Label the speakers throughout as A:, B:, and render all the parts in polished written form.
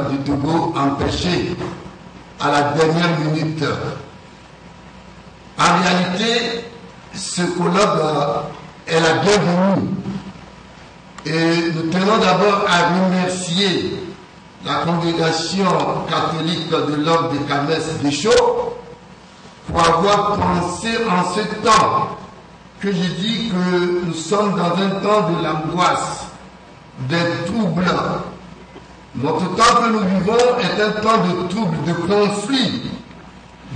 A: du Togo empêché à la dernière minute. En réalité, ce colloque est la bienvenue. Et nous tenons d'abord à remercier la congrégation catholique de l'ordre de Camès-Deschaux pour avoir pensé en ce temps que j'ai dit que nous sommes dans un temps de l'angoisse, des troubles. Notre temps que nous vivons est un temps de troubles, de conflits,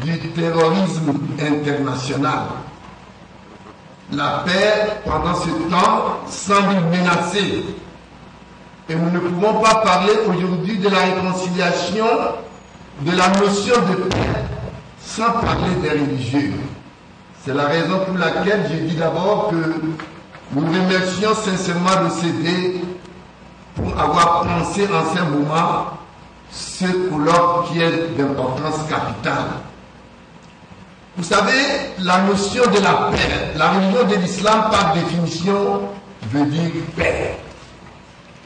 A: du terrorisme international. La paix, pendant ce temps, semble menacée. Et nous ne pouvons pas parler aujourd'hui de la réconciliation, de la notion de paix, sans parler des religieux. C'est la raison pour laquelle j'ai dit d'abord que nous remercions sincèrement le CD pour avoir pensé en ce moment ce colloque qui est d'importance capitale. Vous savez, la notion de la paix, la religion de l'islam par définition veut dire paix.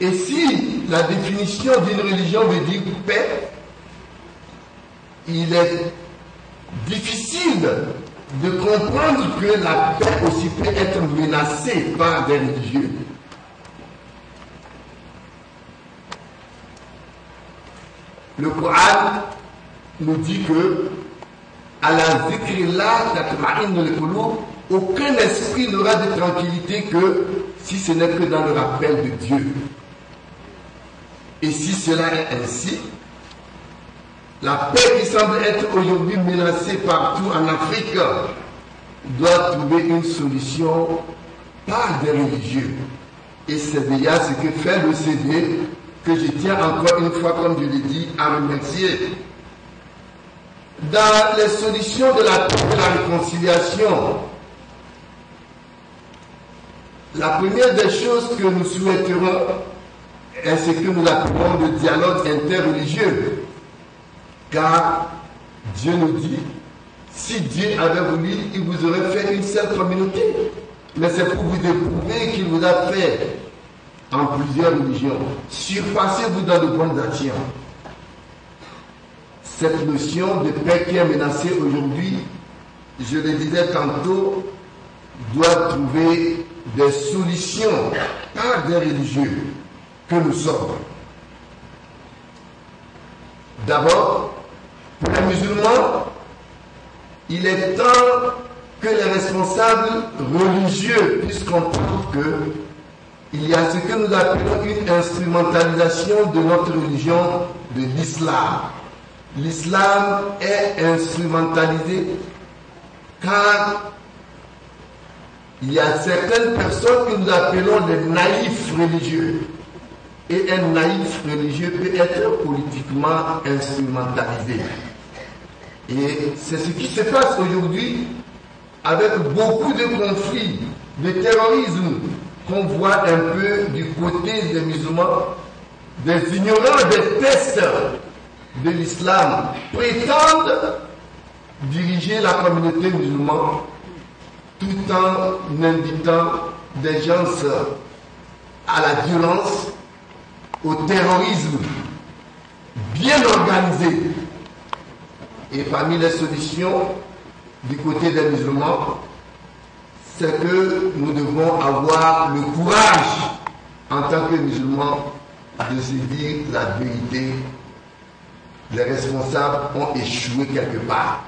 A: Et si la définition d'une religion veut dire paix, il est difficile de comprendre que la paix aussi peut être menacée par des religieux. Le Coran nous dit que à la zikrillah tatma'innul qulub, aucun esprit n'aura de tranquillité que si ce n'est que dans le rappel de Dieu. Et si cela est ainsi, la paix qui semble être aujourd'hui menacée partout en Afrique doit trouver une solution par des religieux. Et c'est déjà ce que fait le CD, que je tiens encore une fois, comme je l'ai dit, à remercier. Dans les solutions de la paix et de la réconciliation, la première des choses que nous souhaiterons est ce que nous appelons le dialogue interreligieux. Car Dieu nous dit, si Dieu avait voulu, il vous aurait fait une seule communauté. Mais c'est pour vous éprouver qu'il vous a fait en plusieurs religions. Surpassez-vous dans de bonnes actions. Cette notion de paix qui est menacée aujourd'hui, je le disais tantôt, doit trouver des solutions par des religieux que nous sommes. D'abord, pour les musulmans, il est temps que les responsables religieux puissent comprendre qu'il y a ce que nous appelons une instrumentalisation de notre religion, de l'islam. L'islam est instrumentalisé car il y a certaines personnes que nous appelons des naïfs religieux. Et un naïf religieux peut être politiquement instrumentalisé. Et c'est ce qui se passe aujourd'hui avec beaucoup de conflits, de terrorisme qu'on voit un peu du côté des musulmans, des ignorants, des testeurs de l'islam prétendent diriger la communauté musulmane tout en invitant des gens à la violence, au terrorisme bien organisé. Et parmi les solutions du côté des musulmans, c'est que nous devons avoir le courage en tant que musulmans de se dire la vérité. Les responsables ont échoué quelque part.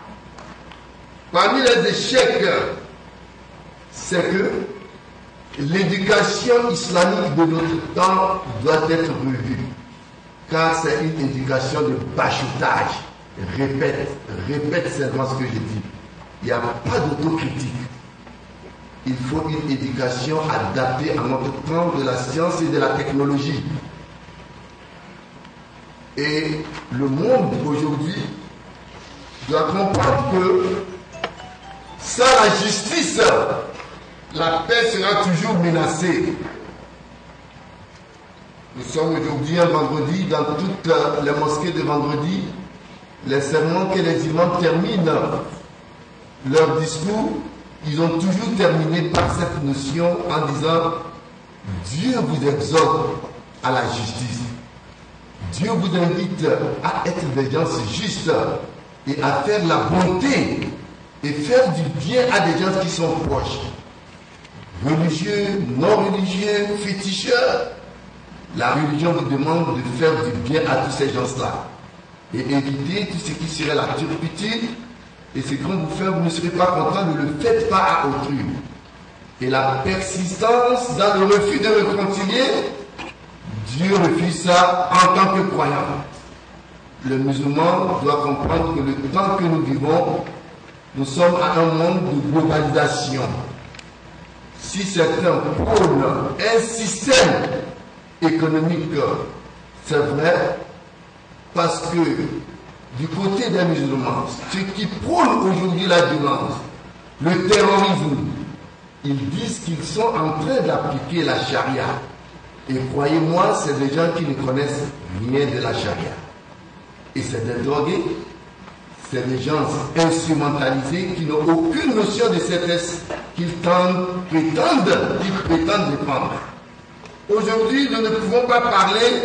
A: Parmi les échecs, c'est que l'éducation islamique de notre temps doit être revue, car c'est une éducation de bachotage. Répète simplement ce que j'ai dit. Il n'y a pas d'autocritique. Il faut une éducation adaptée à notre temps de la science et de la technologie. Et le monde aujourd'hui doit comprendre que sans la justice, la paix sera toujours menacée. Nous sommes aujourd'hui un vendredi, dans toutes les mosquées de vendredi, les sermons que les imams terminent leur discours, ils ont toujours terminé par cette notion en disant Dieu vous exhorte à la justice. Dieu vous invite à être des gens justes et à faire la bonté et faire du bien à des gens qui sont proches. Religieux, non religieux, féticheurs. La religion vous demande de faire du bien à tous ces gens-là et éviter tout ce qui serait la turpitude. Et ce qu'on vous fait, vous ne serez pas content, ne le faites pas à autrui. Et la persistance dans le refus de réconcilier, Dieu refuse ça en tant que croyant. Le musulman doit comprendre que le temps que nous vivons, nous sommes à un monde de globalisation. Si certains prônent un système économique, c'est vrai, parce que du côté des musulmans, ceux qui prônent aujourd'hui la violence, le terrorisme, ils disent qu'ils sont en train d'appliquer la charia. Et croyez-moi, c'est des gens qui ne connaissent rien de la charia. Et c'est des drogués, c'est des gens instrumentalisés qui n'ont aucune notion de cette qu'ils prétendent défendre. Aujourd'hui, nous ne pouvons pas parler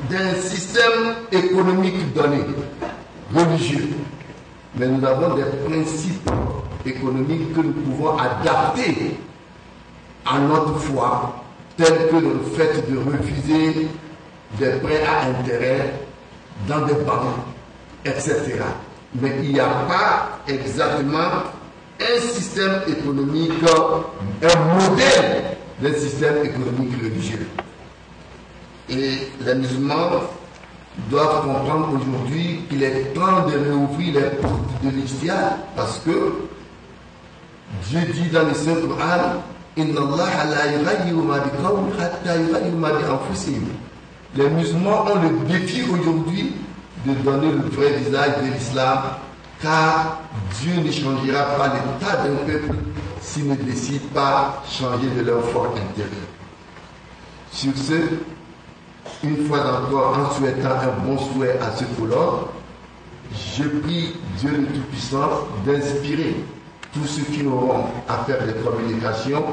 A: d'un système économique donné, religieux. Mais nous avons des principes économiques que nous pouvons adapter à notre foi, tels que le fait de refuser des prêts à intérêt dans des banques, etc. Mais il n'y a pas exactement un système économique, un modèle d'un système économique religieux. Et les musulmans doivent comprendre aujourd'hui qu'il est temps de réouvrir les portes de l'Ijtihad, parce que Dieu dit dans le Saint-Coran, Inna Allah la yughayyiru ma biqawmin hatta yughayyiru ma bi anfusihim. Les musulmans ont le défi aujourd'hui de donner le vrai visage de l'islam, car Dieu ne changera pas l'état d'un peuple s'il ne décide pas changer de leur fort intérieur. Sur ce, une fois encore, en souhaitant un bon souhait à ce colloque, je prie Dieu le Tout-Puissant d'inspirer tous ceux qui auront à faire des communications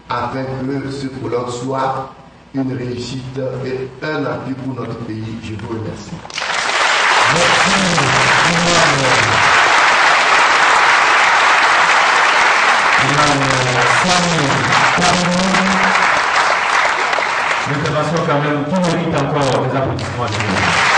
A: afin que ce colloque soit une réussite et un appui pour notre pays. Je vous remercie.
B: L'intervention quand même qui mérite encore des applaudissements.